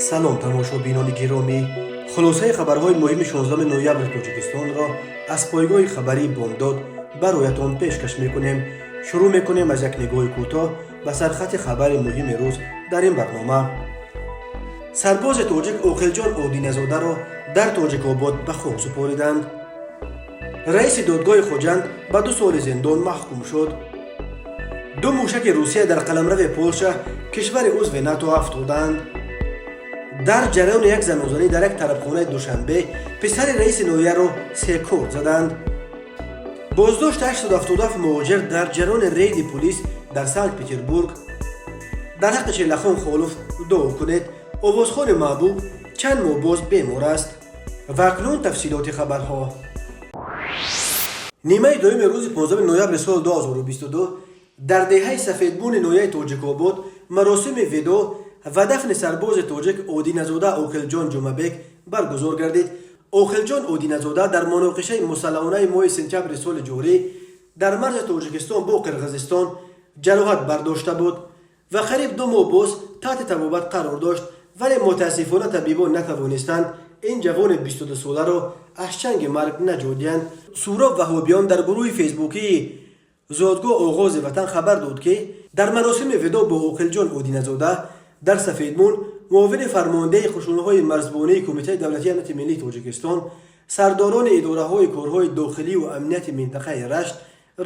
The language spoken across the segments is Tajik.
салом тамошобинони гиромӣ, хулосаи хабарҳои муҳими 16 ноябри тоҷикистонро аз пойгоҳи хабарии бомдод бароятон пешкаш мекунем. шурӯъ мекунем аз як нигоҳи кӯтоҳ ба сархати хабари муҳими рӯз дар ин барнома. сарбози тоҷик оқилҷон одиназодаро дар тоҷикобод ба хок супориданд. раиси додгоҳи хоҷанд ба 2 соли зиндон маҳкум шуд. 2 мушаки русия дар қаламрави полша кишвари узви нато афтоданд. дар ҷараёни як занозанӣ дар як тарабхонаи душанбе писари раиси ноҳияро секорд заданд. боздошти 877 муҳоҷир дар ҷараёни рейди пулис дар санкт петербург. дар ҳаққи челахон холов дуо кунед. овозхони маҳбуб чанд моҳ боз бемор аст. ва акнун тафсилоти хабарҳо. нимаи дуюми рӯзи 15 ноябри соли 2022 дар деҳаи сафедбуни ноҳияи тоҷикобод маросими видо ва дафни сарбози тоҷик одиназода оқилҷон ҷумабек баргузор гардид. оқилҷон одиназода дар муноқишаи мусаллаҳонаи моҳи сентябри соли ҷорӣ дар марзи тоҷикистон бо қирғизистон ҷароҳат бардошта буд ва қариб 2 моҳ боз таҳти табобат қарор дошт, вале мутаассифона табибон натавонистанд ин ҷавони 22-соларо аз чанги марг наҷодиянд. Суроб ваҳобиён дар гурӯҳи фейсбукии зодгоҳ оғози ватан хабар дод ки дар маросими видо бо оқилҷон одиназода дар сафедмун муовини фармондеҳи хушунаҳои марзбонии Кумитаи давлатии амнияти миллии Тоҷикистон, сардорони идораҳои корҳои дохилию амнияти минтақаи Рашт,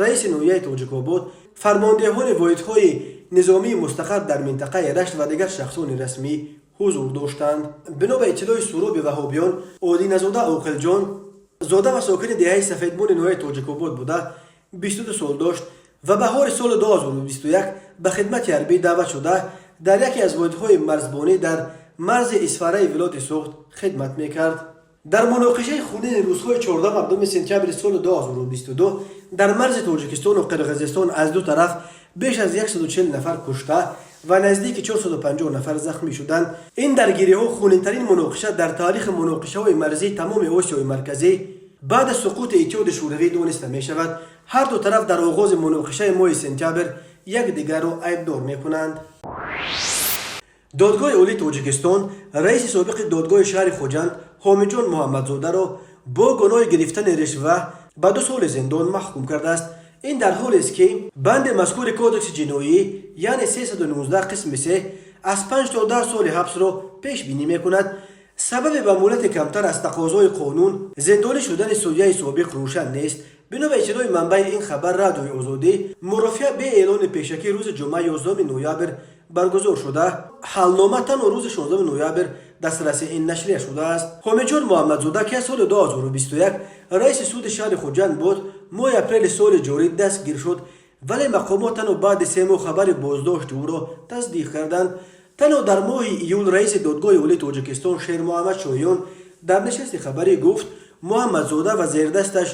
раиси ноҳияи Тоҷикобод, фармондеҳони воҳидҳои низомии мустақар дар минтақаи Рашт ва дигар шахсони расмӣ ҳузур доштанд. бино ба иттилои суроби ваҳобиён, одиназода оқилҷон зода ва сокини деҳаи сафедбуни ноҳияи Тоҷикобод буда 22 сол дошт ва баҳори соли 2021 ба хидмати ҳарбӣ даъват шуда дар яке аз воҳидҳои марзбонӣ дар марзи Исфараи вилояти Суғд хидмат мекард. дар муноқишаи хунини рӯзҳои 14 сентябри соли 2022 дар марзи Тоҷикистону Қирғизистон аз ду тараф беш аз 140 нафар кушта ва наздики 450 нафар захмӣ шуданд. ин даргириҳо хунинтарин муноқиша дар таърихи муноқишаҳои марзии тамоми Осиёи марказӣ баъд аз суқути Иттиҳоди Шӯравӣ дониста мешавад. ҳар ду тараф дар оғози муноқишаи моҳи сентябр якдигарро айбдор мекунанд. додгоҳи олии Тоҷикистон раиси собиқи додгоҳи шаҳри Хоҷанд Ҳомиҷон Муҳаммадзодаро бо гуноҳи гирифтани ришва ба 2 соли зиндон маҳкум кардааст. ин дар ҳолест ки банди мазкури кодекси ҷиноӣ яъне 319 қисми 3 аз 5 то 10 соли ҳабсро пешбинӣ мекунад. сабаби ба муҳлати камтар аз тақозои қонун зиндонӣ шудани судяи собиқ рӯшан нест. бино ба иттилои манбаи ин хабар Радиои Озодӣ, мурофиа бе эълони пешакӣ рӯзи ҷумъа 11 ноябр баргузор шуда, ҳалнома танҳо рӯзи 16 ноябр дастраси ин нашрия шудааст. Ҳомиҷон Муҳаммадзода ки аз соли 2021 раиси суди шаҳри Хоҷанд буд, моҳи апрели соли ҷорӣ дастгир шуд, вале мақомот танҳо баъди 3 моҳ хабари боздошти ӯро тасдиқ карданд. танҳо дар моҳи июл раиси додгоҳи олии Тоҷикистон Шермуҳаммад Шоҳиён дар нишасти хабарӣ гуфт Муҳаммадзода ва зердасташ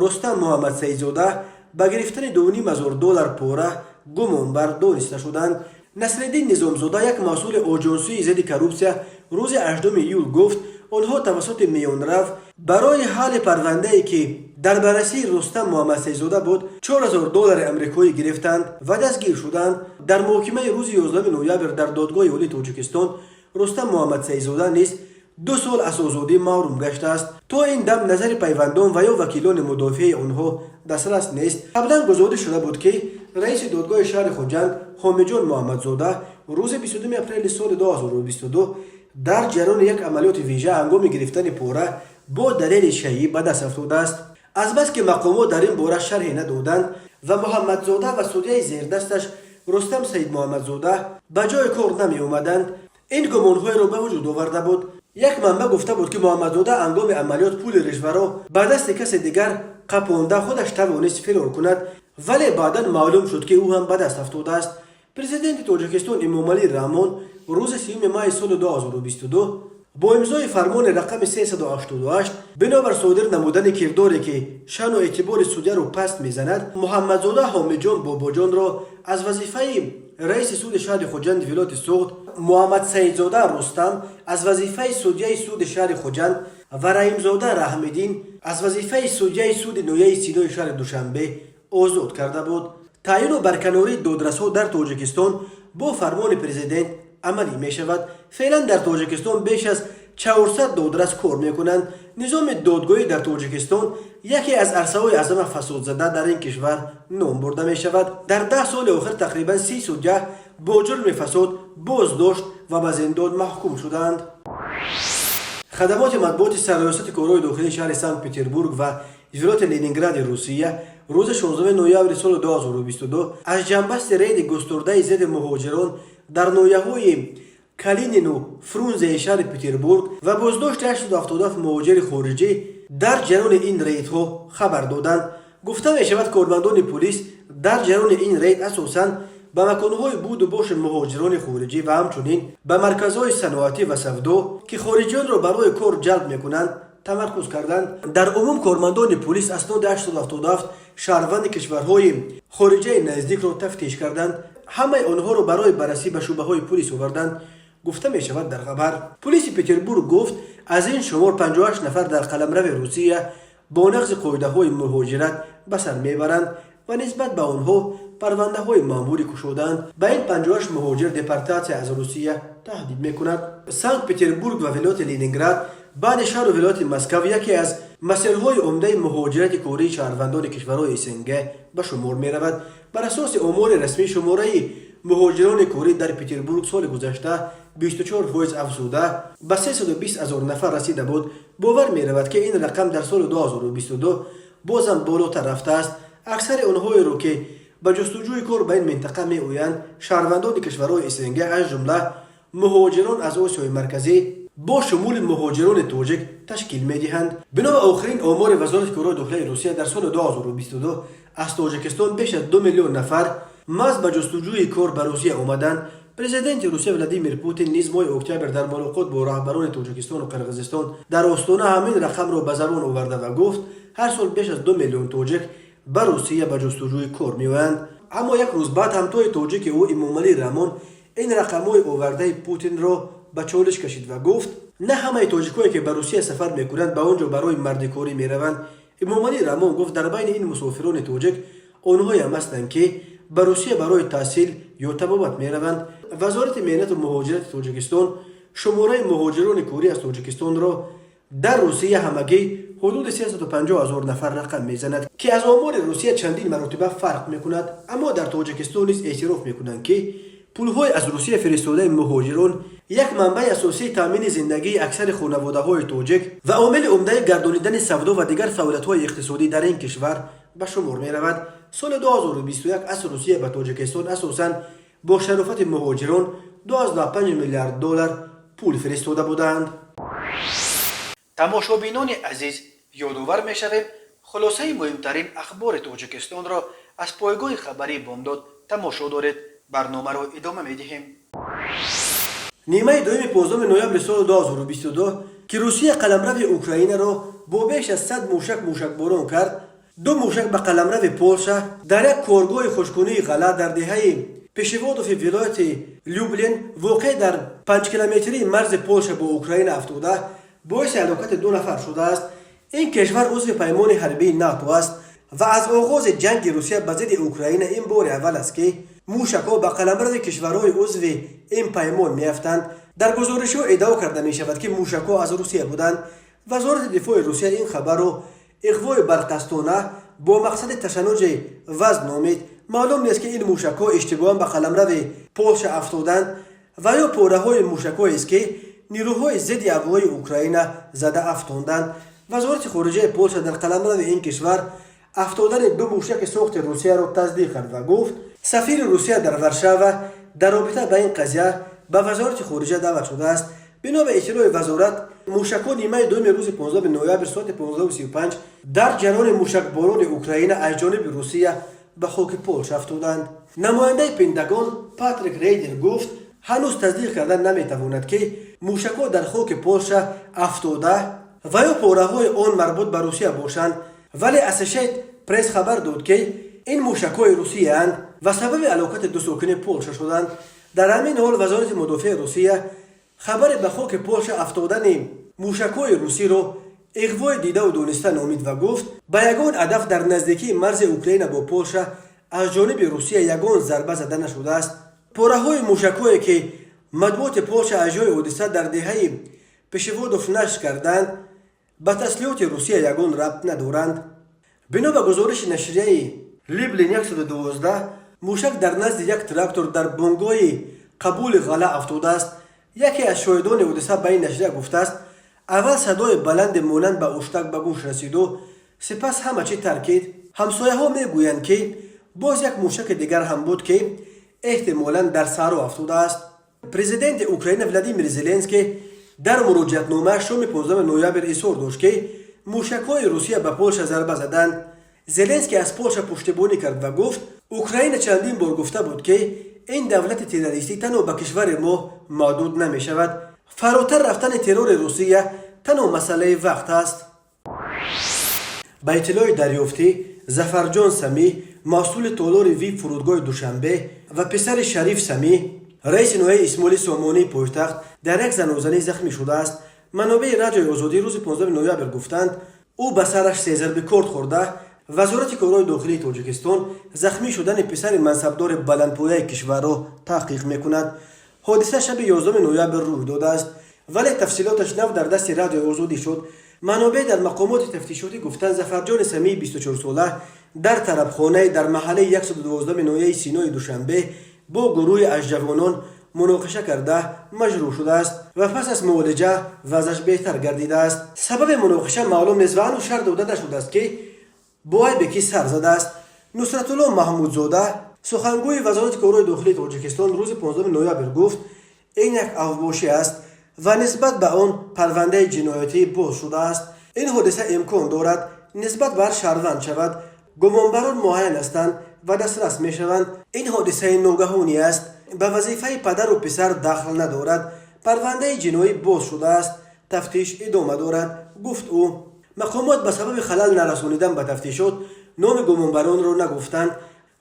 Рустам Муҳаммад Саидзода ба гирифтани $2,500 пора гумонбар дониста шуданд. Насриддин Низомзода, як масъули оҷонсии зидди коррупсия, рӯзи 8 июл гуфт онҳо тавассути миёнрав барои ҳалли парвандае ки дар баррасии Рустам Муҳаммад Саидзода буд $4,000 амрикоӣ гирифтанд ва дастгир шуданд. дар муҳокимаи рӯзи 11 ноябр дар додгоҳи олии Тоҷикистон Рустам Муҳаммад Саидзода низ 2 сол аз озодӣ маҳрум гаштааст. то ин дам назари пайвандон ва ё вакилони мудофиаи онҳо дастрас нест. қаблан гузориш шуда буд ки раиси додгоҳи шаҳри Хоҷанд Ҳомиҷон Муҳаммадзода рӯзи 22 апрели соли 2022 дар ҷараёни як амалиёти вижа ҳангоми гирифтани пора бо далели шайӣ ба даст афтодааст. азбаски мақомот дар ин бора шарҳе надоданд ва Муҳаммадзода ва судяи зердасташ Рустам Саидмуҳаммадзода ба ҷои кор намеомаданд. ин гумонҳоеро ба вуҷуд оварда буд. як манба гуфта буд ки Муҳаммадзода ҳангоми амалиёт пули ришваро ба дасти касе дигар қапонда худаш тавонист фирор кунад, вале баъдан маълум шуд ки ӯ ҳам ба даст афтодааст. президенти Тоҷикистон Эмомалӣ Раҳмон рӯзи 3 майи соли 2022 бо имзои фармони рақами 388 бинобар содир намудани кирдоре ки шаъну эътибори судяро паст мезанад, Муҳаммадзода Ҳомиҷон Бобоҷонро аз вазифаи раиси суди шаҳри Хоҷанд вилояти Суғд, Муҳаммад Саидзода Рустам аз вазифаи судяи суди шаҳри Хоҷанд ва Раҳимзода Раҳмиддин аз вазифаи судяи суди ноҳияи Синои шаҳри Душанбе озод карда буд. таъину барканории додрасҳо дар Тоҷикистон бо фармони президент عملی می شود. فعلا در تاجیکستان بیش از 400 دادرس کار می کنند. نظام دادگاهی در تاجیکستان یکی از عرصه‌های اعظم فساد زده در این کشور نام برده می شود. در 10 سال آخر تقریبا 30 سودجه با جرم فساد بازداشت و به زندان محکوم شدند. خدمات مطبوعات سرریاست کارهای داخلی شهر سنت پتربورگ و ولایت لنینگراد روسیه روز 16 نوامبر سال 2022 از جنبست رید گسترده ضد مهاجران در ناحیه‌های کالینین و فرونزه شهر پتربورگ و بازداشت 877 مهاجر خارجی در جریان این ریدها خبر دادند. گفته می شود کارمندان پلیس در جریان این رید اساساً به مکانهای بود و باش مهاجران خارجی و همچنین به مرکزهای صنعتی و سودا که خارجیان را برای کار جلب میکنند تمرکز کردند. در عموم کارمندان پلیس اسناد 877 شهروند کشورهای خارجی نزدیک را تفتیش کردند. همه آنها را برای بررسی به شعبه های پلیس آوردند. گفته می شود در خبر پلیس پتربورگ گفت از این شمار 58 نفر در قلمرو روسیه با نقض قاعده های مهاجرت به سر میبرند و نسبت به آنها پرونده های ماموری کشودند. به این 58 مهاجر دپورتاسیون از روسیه تهدید میکند. سنت پتربورگ و ولایت لنینگراد بعد شهر و ولایت مسکو یکی از مسیرهای عمده مهاجرت کاری شهروندان کشورهای اسنگه به شمار می رود. بر اساس آمار رسمی شماره مهاجران کاری در پتربورگ سال گذشته 24% افزوده به 320,000 نفر رسیده بود. باور می رود که این رقم در سال 2022 بازم بالاتر رفته است. اکثر آنهایی رو که به جستجوی کار به این منطقه می آیند شهروندان کشورهای اسنگه از جمله مهاجران از آسیای مرکزی با شمول مهاجران تاجیک تشکیل می دهند. بنا به آخرین آمار وزارت کارهای داخلی روسیه در سال 2022 از تاجیکستان بیش از 2 میلیون نفر محض به جستجوی کار به روسیه آمدند. پرزیدنت روسیه ولادیمیر پوتین نیز ماه اکتبر در ملاقات با رهبران تاجیکستان و قرقیزستان در آستانه همین رقم را به زبان آورده و گفت هر سال بیش از 2 میلیون تاجیک به روسیه به جستجوی کار میآیند. اما یک روز بعد همتای تاجیک او امامعلی رحمان این رقم‌های آورده پوتین را به چالش کشید و گفت نه همه تاجیکایی که به روسیه سفر میکنند به آنجا برای مردکاری میروند. امامعلی رحمان گفت در بین این مسافران تاجیک آنهایی هم هستند که به روسیه برای تحصیل یا طبابت میروند. وزارت مهنت و مهاجرت تاجیکستان شماره مهاجران کاری از تاجیکستان را در روسیه همگی حدود 350,000 نفر رقم میزند که از آمار روسیه چندین مرتبه فرق میکند. اما در تاجیکستان نیز اعتراف میکنند که پولهای از روسیه فرستاده مهاجران یک منبع اساسی تامین زندگی اکثر خانواده‌های تاجیک و عامل عمده گردانیدن سودا و دیگر فعالیت‌های اقتصادی در این کشور به شمار می‌رود. سال 2021 از روسیه به تاجیکستان اساساً با شرافت مهاجران 2.5 میلیارد دلار پول فرستاده بودند. تماشابینان عزیز یادآور می‌شویم خلاصه مهمترین اخبار تاجیکستان را از پایگاه خبری بامداد تماشا دارید. برنامه را ادامه می‌دهیم. نیمه دوم 15 نوامبر سال 2022 که روسیه قلمرو اوکراین را با بیش از 100 موشکباران کرد. 2 موشک به قلمرو پولشا در یک کارگاه خوشگونه غله در دهه پشیوادوف ولایت لوبلین واقع در 5 کیلومتری مرز پولشا با اوکراین افتاده باعث هلاکت 2 نفر شده است. این کشور عضو پیمان حربی ناتو است و از آغاز جنگ روسیه به ضد اوکراین این بار اول است که موشک‌ها به قلمرو کشورهای عضو این پیمان می‌افتند. در گزارش‌ها ادعا کرده می‌شود که موشک‌ها از روسیه بودند. وزارت دفاع روسیه این خبر را اغوای برقصدانه با مقصد تشنج وضع نامید. معلوم نیست که این موشک‌ها اشتباهاً به قلمرو پولشا افتادند و یا پاره‌های موشک‌هایی است که نیروهای ضد هوایی اوکراین زده افتاندند. وزارت خارجه پولشا در قلمرو این کشور افتادن 2 موشک ساخت روسیه را تصدیق کرد و گفت سفیر روسیه در ورشاو در رابطه با این قضیه به وزارت خارجه دعوت شده است. بنا به اطلاع وزارت موشک‌ها نیمه دوم روز 15 نوامبر ساعت 15:35 در جریان موشکباران اوکراین از جانب روسیه به خاک پولشا افتادند. نماینده پنتاگون پاتریک ریدر گفت هنوز تصدیق کردن نمیتواند که موشک‌ها در خاک پولشا افتاده و یا پاره‌های آن مربوط به روسیه باشند، ولی اسوسییتد پرس خبر داد که این موشک‌های روسیه اند و سبب هلاکت 2 ساکن پولشا شدند. در همین حال وزارت مدافع روسیه خبر به خاک پولشا افتادن موشک‌های روسی را اغوای دیده و دانسته نامید و گفت به یگان هدف در نزدیکی مرز اوکراین با پولشا از جانب روسیه یگان ضربه زده نشده است. پاره‌های موشک‌هایی که مطبوعات پولشا از جای حادثه در دهه پیشوادوف نشر کردند به تسلیحات روسیه یگان ربط ندارند. بنا به گزارش نشریه لیبلین 112 موشک در نزد یک تراکتور در بنگاه قبول غله افتاده است. یکی از شاهدان حادثه به این نشریه گفته است اول صدای بلند مانند به اشتک به گوش رسید و سپس همه چی ترکید. همسایه ها میگویند که باز یک موشک دیگر هم بود که احتمالاً در سرو افتاده است. پرزیدنت اوکراین ولادیمیر زلنسکی در مراجعتنامه شام 15 نوامبر اظهار داشت که موشک‌های روسیه به پولشا ضربه زدند. زلنسکی از پولشا پشتیبانی کرد و گفت اوکراین چندین بار گفته بود که این دولت تروریستی تنها به کشور ما محدود نمی شود. فراتر رفتن ترور روسیه تنها مسئله وقت است. به اطلاع دریافتی ظفرجان سمی مسئول تالار وی فرودگاه دوشنبه و پسر شریف سمی رئیس نوعه اسماعیل سامانی پایتخت در یک زنازنه زخمی شده است. منابع رادیوی آزادی روز 15 نوامبر گفتند او به سرش 3 ضربه کارد خورده. وزارت کارهای داخلی تاجیکستان زخمی شدن پسر منصبدار بلندپایه کشور را تحقیق میکند. حادثه شب 11 نوامبر روی داده است ولی تفصیلاتش نو در دست رادیوی آزادی شد. منابع در مقامات تفتیشاتی گفتند ظفرجان سمی 24 ساله در طربخانه در محله 112 نویه سینای دوشنبه با گروه از جوانان مناقشه کرده مجروح شده است و پس از معالجه وضعش بهتر گردیده است. سبب مناقشه معلوم نیست و هنوز شرح داده شده است که بوای به کی سر زده است. نصرت الله محمودزاده سخنگوی وزارت کارهای داخلی تاجیکستان روز 15 نوامبر گفت این یک اوباشی است و نسبت به آن پرونده جنایتی باز شده است. این حادثه امکان دارد نسبت بر شهروند شود. گمانبران معین هستند و دسترس می شوند. این حادثه ناگهانی است، به وظیفه پدر و پسر دخل ندارد. پرونده جنایی باز شده است، تفتیش ادامه دارد، گفت او. مقامات به سبب خلل نرسانیدن به تفتیشات نام گمانبران را نگفتند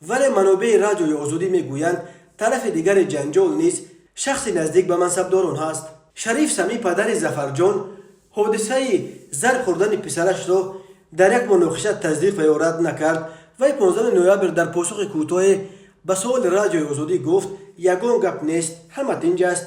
ولی منابع رادیوی آزادی میگویند طرف دیگر جنجال نیز شخصی نزدیک به منصبداران هست. شریف سمی پدر ظفرجان حادثه ضرب خوردن پسرش را در یک مناقشه تصدیق و رد نکرد و 15 نوامبر در پاسخ کوتاه به سوال رادیوی آزادی گفت یگان گپ نیست، همه تنج است.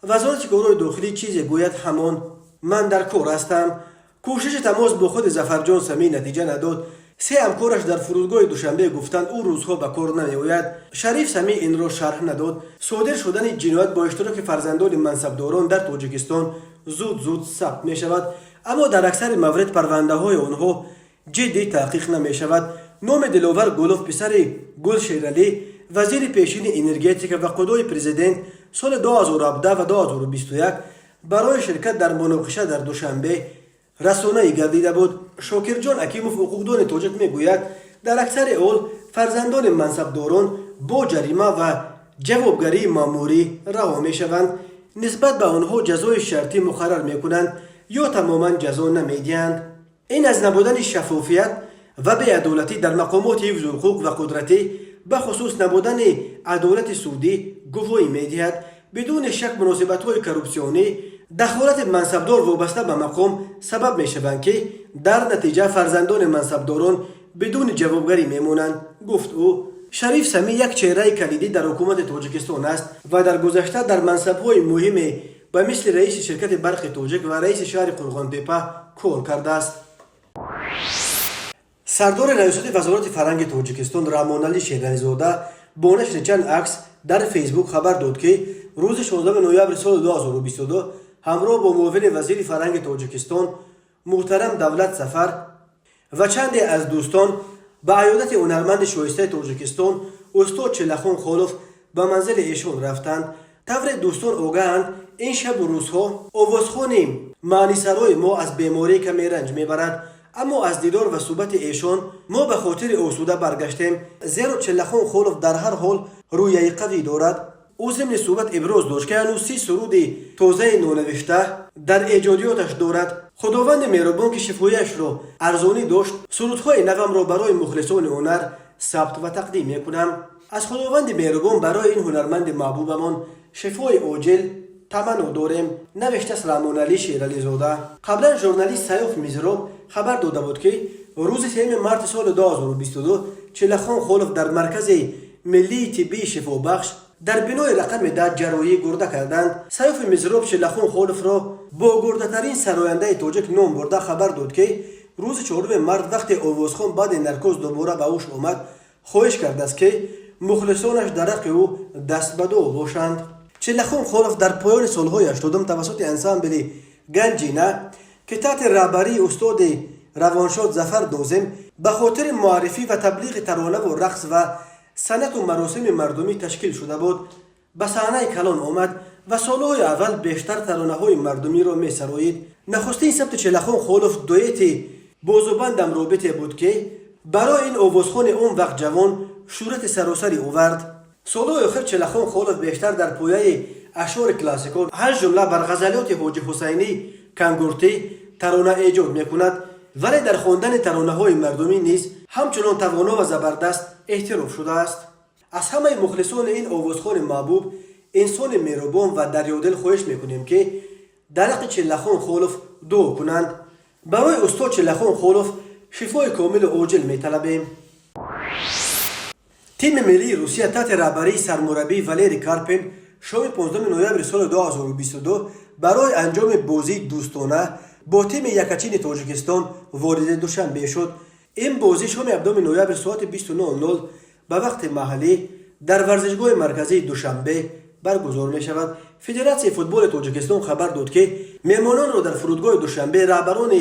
وزارت کارهای داخلی چیزی گوید همان من در کار هستم. کوشش تماس با خود ظفرجان سمی نتیجه نداد. 3 همکارش در فرودگاه دوشنبه گفتند او روزها به کار نمیآید. شریف سمی این را شرح نداد. صادر شدن جنایت با اشتراک فرزندان منصبداران در تاجیکستان زود ثبت می شود، اما در اکثر موارد پرونده های آنها جدی تحقیق نمی شود. نام دلاور گلوف پسر گل شیرالی وزیر پیشین انرژتیک و قدوی پرزیدنت سال 2017 و 2021 برای شرکت در مناقشه در دوشنبه رسانه‌ای گردیده بود. شاکرجان حکیموف حقوقدان تاجیک میگوید در اکثر اول فرزندان منصبداران با جریمه و جوابگری ماموری رها میشوند. نسبت به آنها جزای شرطی مقرر میکنند یا تماما جزا نمیدهند. این از نبودن شفافیت و بی‌عدالتی در مقامات حفظ حقوق و قدرتی به خصوص نبودن عدالت سودی گواهی میدهد. بدون شک مناسبت‌های کروپسیونی دخالت منصبدار وابسته به مقام سبب میشوند که در نتیجه فرزندان منصبداران بدون جوابگری میمونند، گفت او. شریف سمی یک چهره کلیدی در حکومت تاجیکستان است و در گذشته در منصب‌های مهمی به مثل رئیس شرکت برق تاجیک و رئیس شهر قرغان‌تپه کار کرده است. سردار ریاست وزارت فرهنگ تاجیکستان رحمانعلی شیرانی‌زاده با نشر چند عکس در فیسبوک خبر داد که روز 16 نوامبر سال 2022 همراه با معاون وزیر فرهنگ تاجیکستان محترم دولت سفر و چندی از دوستان به عیادت هنرمند شایسته تاجیکستان استاد چلخان خالوف به منزل ایشان رفتند. طور دوستان آگاهند این شب و روزها آوازخوان معنی سرای ما از بیماری کمی رنج میبرد، اما از دیدار و صحبت ایشان ما به خاطر آسوده برگشتیم، زیرا چلخان خالوف در هر حال رویه قوی دارد. او ضمن صحبت ابراز داشت که هنوز 30 سرود تازه نونوشته در ایجادیاتش دارد. خداوند مهربان که شفایش را ارزانی داشت، سرودهای نوم را برای مخلصان هنر ثبت و تقدیم میکنم. از خداوند مهربان برای این هنرمند محبوبمان شفای عاجل تمنا داریم، نوشته است رحمانعلی شیرانی‌زاده. قبلا ژورنالیست سیاف میزراب خبر داده بود که روز 3 مارس سال 2022 چلخان خالوف در مرکز ملی طبی شفابخش در بینای رقم 10 جراحی گرده کردند. سیف مزروب شلخون خولف را با گرده ترین سراینده توجک نام برده خبر داد که روز 4 مارس وقتی آوازخان بعد نرکوز دوباره به اوش آمد خواهش کرده است که مخلصانش در حق او دست به دعا باشند. شلخون خولف در پایان سالهای 80 توسط انسامبل گنجینه که تحت رهبری استاد روانشاد ظفر ناظم به خاطر معرفی و تبلیغ ترانه و رقص و سنت و مراسم مردمی تشکیل شده بود به صحنه کلان آمد و سالهای اول بیشتر ترانه های مردمی را می سرایید. نخستین ثبت شلخون خولف دویت بازوبندم رابطه بود که برای این آوازخوان اون وقت جوان شهرت سراسری آورد. سالهای آخر شلخون خولف بیشتر در پایه اشعار کلاسیکال هر جمله بر غزلیات حاجی حسینی کنگورتی ترانه ایجاد میکند، ولی در خواندن ترانه های مردمی نیز همچنان توانا و زبردست احتراف شده است. از همه مخلصان این آوازخوان محبوب انسان مهربان و دریادل خواهش میکنیم که در حق شلخون خولف دعا کنند. برای استاد شلخون خولف شفای کامل و عاجل میطلبیم. تیم ملی روسیه تحت رهبری سرمربی والری کارپین شام 15 نوامبر سال 2022 برای انجام بازی دوستانه با تیم یکاچین تاجیکستان وارد دوشنبه شد. این بازی شام 17 نوامبر ساعت 29:00 به وقت محلی در ورزشگاه مرکزی دوشنبه برگزار می شود. فدراسیون فوتبال تاجیکستان خبر داد که مهمانان را در فرودگاه دوشنبه رهبران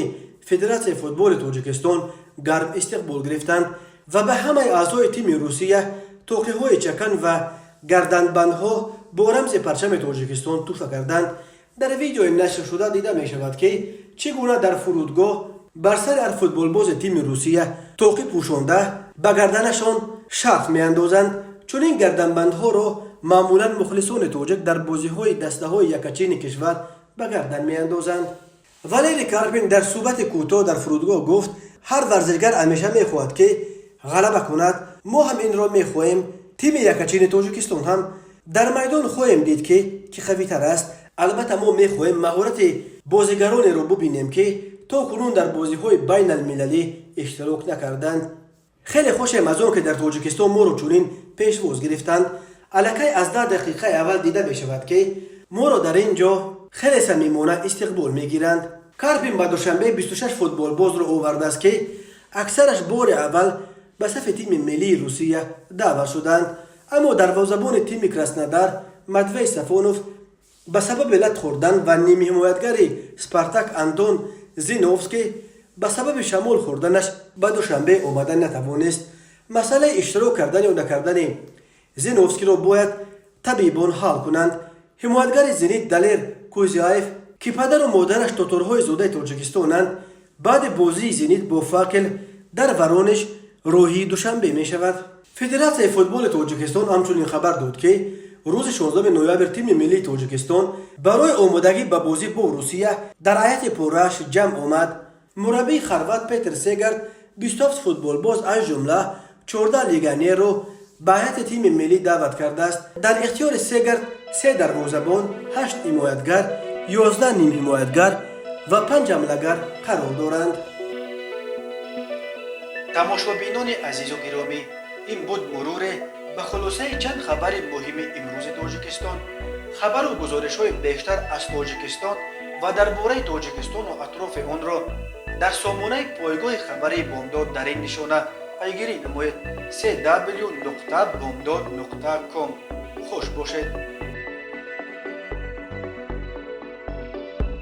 فدراسیون فوتبال تاجیکستان گرم استقبال گرفتند و به همه اعضای تیم روسیه توقیه های چکن و گردنبندها با رمز پرچم تاجیکستان تحفه کردند. در ویدیو نشر شده دیده می شود که چگونه در فرودگاه بر سر هر فوتبال باز تیم روسیه توقی پوشانده به گردنشان شرط می اندازند. چون این گردنبندها را معمولا مخلصان تاجیک در بازی های دسته های یکاچین کشور به گردن می اندازند. والری کارپین در صحبت کوتاه در فرودگاه گفت هر ورزشگر همیشه می خواهد که غلبه کند. ما هم این را می خواهیم. تیم یکاچین تاجیکستان هم در میدان خواهیم دید که قوی تر است. البته ما می خواهیم مهارت بازیگران را ببینیم که تا کنون در بازی های بین المللی اشتراک نکردند. خیلی خوشم از آن که در تاجیکستان ما را چنین پیشواز گرفتند. الکی از 10 دقیقه اول دیده می شود که ما را در اینجا خیلی صمیمانه استقبال می گیرند. کارپین به دوشنبه 26 فوتبال باز را آورده است که اکثرش بار اول به صف تیم ملی روسیه دعوت شدند، اما دروازه‌بان تیم کراسنودار مدوی سفونوف به سبب لت خوردن و نیمه حمایتگر سپارتاک آنتون زینوفسکی به سبب شمال خوردنش به دوشنبه آمدن نتوانست. مسئله اشتراک کردن یا نکردن زینوفسکی را باید طبیبان حل کنند. حمایتگر زنیت دلیر کوزیایف که پدر و مادرش تاتارهای زاده تاجیکستانند بعد بازی زنیت با فاکل در ورانش روحی دوشنبه می شود. فدراسیون فوتبال تاجیکستان همچنین خبر داد که روز 16 نوامبر تیم ملی تاجیکستان برای آمادگی به بازی با روسیه در هیئت پررش جمع آمد. مربی خروات پیتر سگرد 27 فوتبال باز از جمله 14 لیگانیر را به هیئت تیم ملی دعوت کرده است. در اختیار سگرد 3 دروازه‌بان، 8 حمایتگر، 11 نیم حمایتگر و 5 حمله‌گر قرار دارند. تماشابینان عزیز و گرامی، این بود مرور به خلاصه چند خبر مهم امروز تاجیکستان. خبر و گزارش های بیشتر از تاجیکستان و درباره تاجیکستان و اطراف آن را در سامانه پایگاه خبری بامداد در این نشانه پیگیری نمایید: www.bomdad.com. خوش باشید.